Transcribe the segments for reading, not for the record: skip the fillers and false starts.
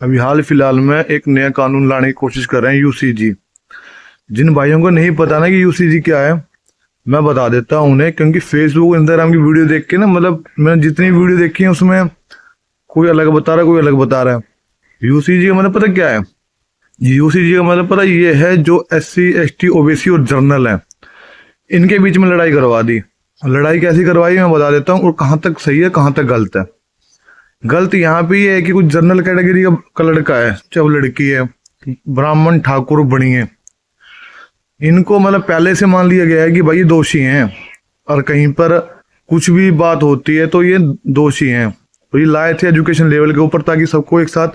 अभी हाल फिलहाल में एक नया कानून लाने की कोशिश कर रहे हैं, यूसीजी। जिन भाइयों को नहीं पता ना कि यूसीजी क्या है, मैं बता देता हूँ उन्हें, क्योंकि फेसबुक इंस्टाग्राम की वीडियो देख के ना, मतलब मैंने जितनी वीडियो देखी है उसमें कोई अलग बता रहा है, कोई अलग बता रहा है। यूसीजी का मतलब पता क्या है? यूसीजी का मतलब पता ये है, जो SC ST OBC और जर्नल है, इनके बीच में लड़ाई करवा दी। लड़ाई कैसी करवाई मैं बता देता हूँ, और कहाँ तक सही है कहाँ तक गलत है। गलत यहाँ पे ये है कि कुछ जनरल कैटेगरी का लड़का है, चाहे वो लड़की है, ब्राह्मण ठाकुर बनी है, इनको मतलब पहले से मान लिया गया है कि भाई ये दोषी हैं, और कहीं पर कुछ भी बात होती है तो ये दोषी हैं। तो ये लाए थे एजुकेशन लेवल के ऊपर, ताकि सबको एक साथ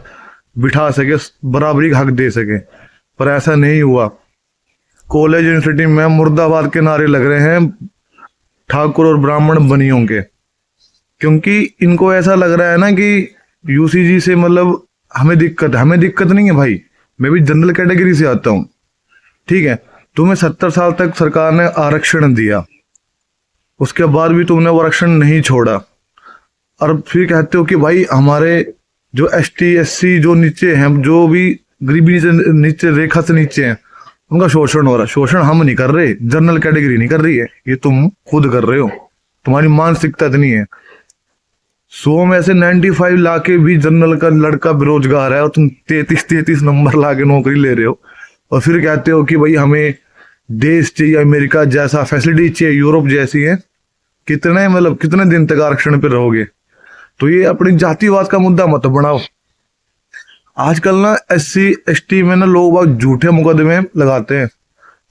बिठा सके, बराबरी का हक दे सके, पर ऐसा नहीं हुआ। कॉलेज यूनिवर्सिटी में मुर्दाबाद के नारे लग रहे हैं ठाकुर और ब्राह्मण बनियों के, क्योंकि इनको ऐसा लग रहा है ना कि यूसीजी से मतलब हमें दिक्कत नहीं है भाई, मैं भी जनरल कैटेगरी से आता हूँ, ठीक है। तुम्हें 70 साल तक सरकार ने आरक्षण दिया, उसके बाद भी तुमने वो आरक्षण नहीं छोड़ा, और फिर कहते हो कि भाई हमारे जो ST SC जो नीचे हैं, जो भी गरीबी नीचे रेखा से नीचे हैं, उनका शोषण हो रहा है। शोषण हम नहीं कर रहे, जनरल कैटेगरी नहीं कर रही है, ये तुम खुद कर रहे हो, तुम्हारी मानसिकता इतनी है। 100 में से 95 ला के भी जनरल का लड़का बेरोजगार है, और तुम 33 नंबर ला के नौकरी ले रहे हो, और फिर कहते हो कि भाई हमें देश चाहिए अमेरिका जैसा, फैसिलिटी चाहिए यूरोप जैसी है। कितने दिन तक आरक्षण पे रहोगे? तो ये अपनी जातिवाद का मुद्दा मत बनाओ। आजकल ना SC ST में ना लोग बहुत झूठे मुकदमे लगाते हैं।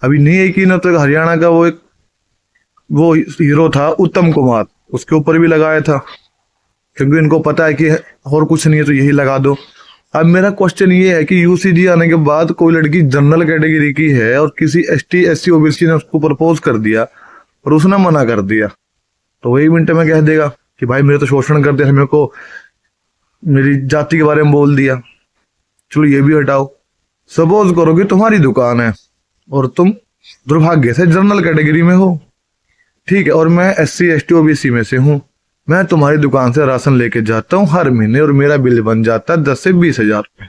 अभी नहीं है कि ना, तो हरियाणा का वो हीरो था उत्तम कुमार, उसके ऊपर भी लगाया था, क्योंकि इनको पता है कि और कुछ नहीं है तो यही लगा दो। अब मेरा क्वेश्चन ये है कि यूसीजी आने के बाद कोई लड़की जनरल कैटेगरी की है और किसी ST SC OBC ने उसको प्रपोज कर दिया और उसने मना कर दिया, तो वही मिनट में कह देगा कि भाई मेरे तो शोषण कर दिया, मेरे को मेरी जाति के बारे में बोल दिया। चलो ये भी हटाओ, सपोज करो कि तुम्हारी दुकान है और तुम दुर्भाग्य से जनरल कैटेगरी में हो, ठीक है, और मैं SC ST OBC में से हूँ। मैं तुम्हारी दुकान से राशन लेके जाता हूँ हर महीने, और मेरा बिल बन जाता है 10 से 20 हजार रुपये।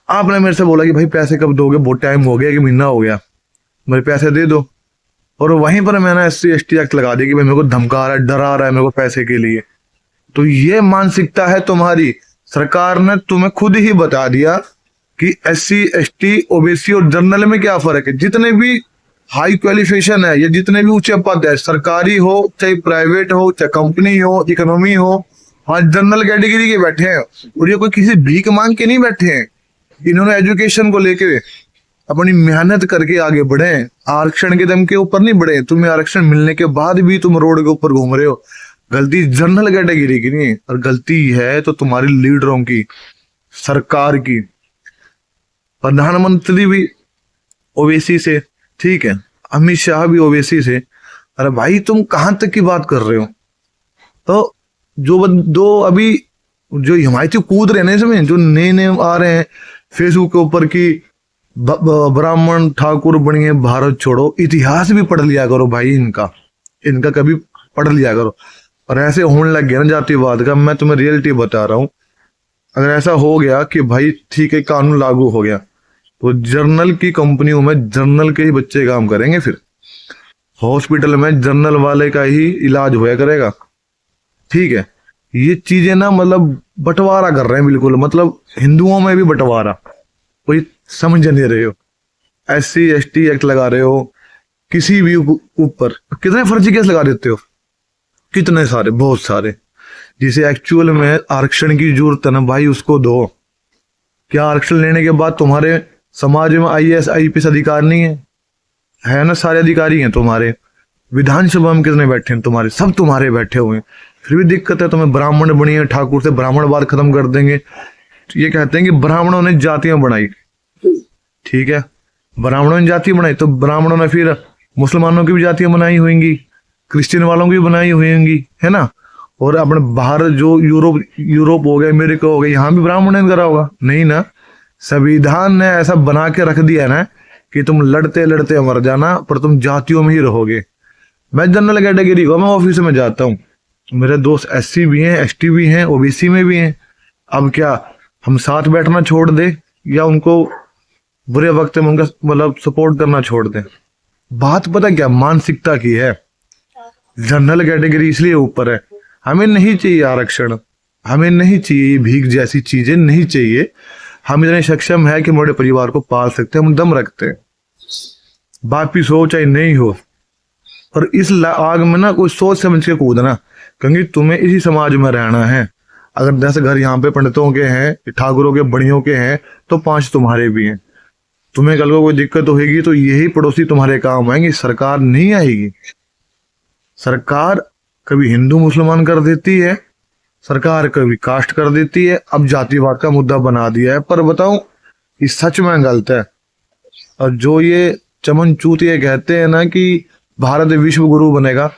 आपने मेरे से बोला कि भाई पैसे कब दोगे, बहुत टाइम हो गया, 1 महीना हो गया, मेरे पैसे दे दो, और वहीं पर मैंने SC ST एक्ट लगा दिया कि भाई मेरे को धमका रहा है, डरा रहा है मेरे को पैसे के लिए। तो ये मानसिकता है तुम्हारी। सरकार ने तुम्हें खुद ही बता दिया कि SC ST OBC और जनरल में क्या फर्क है। जितने भी हाई क्वालिफिकेशन है, या जितने भी ऊंचे पद है, सरकारी हो चाहे प्राइवेट हो, चाहे कंपनी हो, इकोनॉमी हो, हाँ जनरल कैटेगरी के बैठे हैं, और ये कोई किसी भीख मांग के नहीं बैठे हैं। इन्होंने एजुकेशन को लेके अपनी मेहनत करके आगे बढ़े, आरक्षण के दम के ऊपर नहीं बढ़े। तुम्हें आरक्षण मिलने के बाद भी तुम रोड के ऊपर घूम रहे हो। गलती जनरल कैटेगरी की नहीं है, और गलती है तो तुम्हारी लीडरों की, सरकार की। प्रधानमंत्री भी OBC से, ठीक है, अमित शाह भी OBC से। अरे भाई तुम कहां तक की बात कर रहे हो? तो दो अभी जो हिमायती कूद रहे हैं इसमें, जो नए आ रहे हैं फेसबुक के ऊपर की ब्राह्मण ठाकुर बनिए भारत छोड़ो, इतिहास भी पढ़ लिया करो भाई, इनका कभी पढ़ लिया करो। और ऐसे होने लग गया ना जातिवाद का, मैं तुम्हें रियलिटी बता रहा हूं। अगर ऐसा हो गया कि भाई ठीक है कानून लागू हो गया, तो जर्नल की कंपनियों में जर्नल के ही बच्चे काम करेंगे, फिर हॉस्पिटल में जर्नल वाले का ही इलाज होया करेगा, ठीक है। ये चीजें ना मतलब बंटवारा कर रहे हैं बिल्कुल, मतलब हिंदुओं में भी बंटवारा, कोई समझ नहीं रहे हो। SC ST एक्ट लगा रहे हो किसी भी ऊपर, कितने फर्जी केस लगा देते हो, कितने सारे, बहुत सारे। जिसे एक्चुअल में आरक्षण की जरूरत है ना भाई, उसको दो। क्या आरक्षण लेने के बाद तुम्हारे समाज में IAS IPS अधिकार नहीं है ना? सारे अधिकारी हैं तुम्हारे। विधानसभा में कितने बैठे हैं तुम्हारे? सब तुम्हारे बैठे हुए हैं, फिर भी दिक्कत है। तुम्हें ब्राह्मण बनिए, ठाकुर से ब्राह्मणवाद खत्म कर देंगे। तो ये कहते हैं कि ब्राह्मणों ने जातियां बनाई, ठीक है, ब्राह्मणों ने जाति बनाई, तो ब्राह्मणों ने फिर मुसलमानों की भी जातियां बनाई होंगी, क्रिश्चियन वालों की भी बनाई हुई होंगी, है ना? और अपने बाहर जो यूरोप हो गया, अमेरिका हो गया, यहाँ भी ब्राह्मण ने करा होगा? नहीं ना। संविधान ने ऐसा बना के रख दिया ना कि तुम लड़ते लड़ते मर जाना, पर तुम जातियों में ही रहोगे। मैं जनरल कैटेगरी को, मैं ऑफिस में जाता हूँ, मेरे दोस्त SC भी हैं, ST भी हैं, OBC में भी हैं। अब क्या हम साथ बैठना छोड़ दे या उनको बुरे वक्त में उनका मतलब सपोर्ट करना छोड़ दें। बात पता क्या मानसिकता की है। जनरल कैटेगरी इसलिए ऊपर है, हमें नहीं चाहिए आरक्षण, हमें नहीं चाहिए भीख जैसी चीजें नहीं चाहिए। हम इतने सक्षम है कि हमारे परिवार को पाल सकते हैं, हम दम रखते हैं, बाकी हो चाहे नहीं हो। और इस आग में ना कोई सोच समझ के कूदना, क्योंकि तुम्हें इसी समाज में रहना है। अगर 10 घर यहाँ पे पंडितों के हैं, ठाकुरों के, बढ़ियों के हैं, तो 5 तुम्हारे भी हैं। तुम्हें कल को कोई दिक्कत होगी तो यही पड़ोसी तुम्हारे काम आएंगे, सरकार नहीं आएगी। सरकार कभी हिंदू मुसलमान कर देती है, सरकार कभी कास्ट कर देती है, अब जातिवाद का मुद्दा बना दिया है। पर बताऊं, ये सच में गलत है। और जो ये चमन चूत ये कहते हैं ना कि भारत विश्व गुरु बनेगा,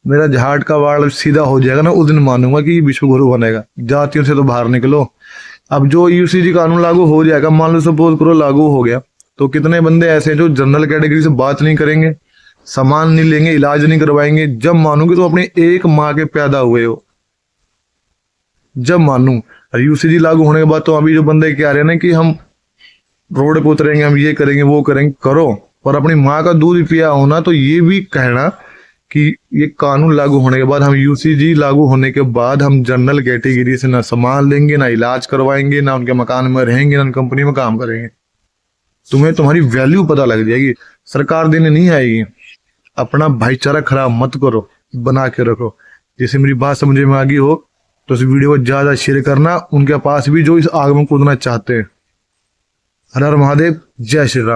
मेरा झाट का वाड़ सीधा हो जाएगा ना, उस दिन मानूंगा कि विश्व गुरु बनेगा। जातियों से तो बाहर निकलो। अब जो यूसीजी कानून लागू हो जाएगा, मान लो सपोज करो लागू हो गया, तो कितने बंदे ऐसे हैं जो जनरल कैटेगरी से बात नहीं करेंगे, सामान नहीं लेंगे, इलाज नहीं करवाएंगे। जब मानूंगे तो अपने एक माँ के पैदा हुए हो, जब मानू। यूसीजी लागू होने के बाद तो अभी जो बंदे कह रहे हैं ना कि हम रोड पे उतरेंगे, हम ये करेंगे वो करेंगे, करो, पर अपनी माँ का दूध पिया होना। तो ये भी कहना कि ये कानून लागू होने के बाद, हम यूसीजी लागू होने के बाद हम जनरल कैटेगरी से ना सामान लेंगे, ना इलाज करवाएंगे, ना उनके मकान में रहेंगे, ना कंपनी में काम करेंगे। तुम्हें तुम्हारी वैल्यू पता लग जाएगी, सरकार देने नहीं आएगी। अपना भाईचारा खराब मत करो, बना के रखो। जैसे मेरी बात समझ में आ गई हो तो इस वीडियो को ज्यादा शेयर करना उनके पास भी जो इस आग में कूदना चाहते हैं। हर हर महादेव, जय श्री राम।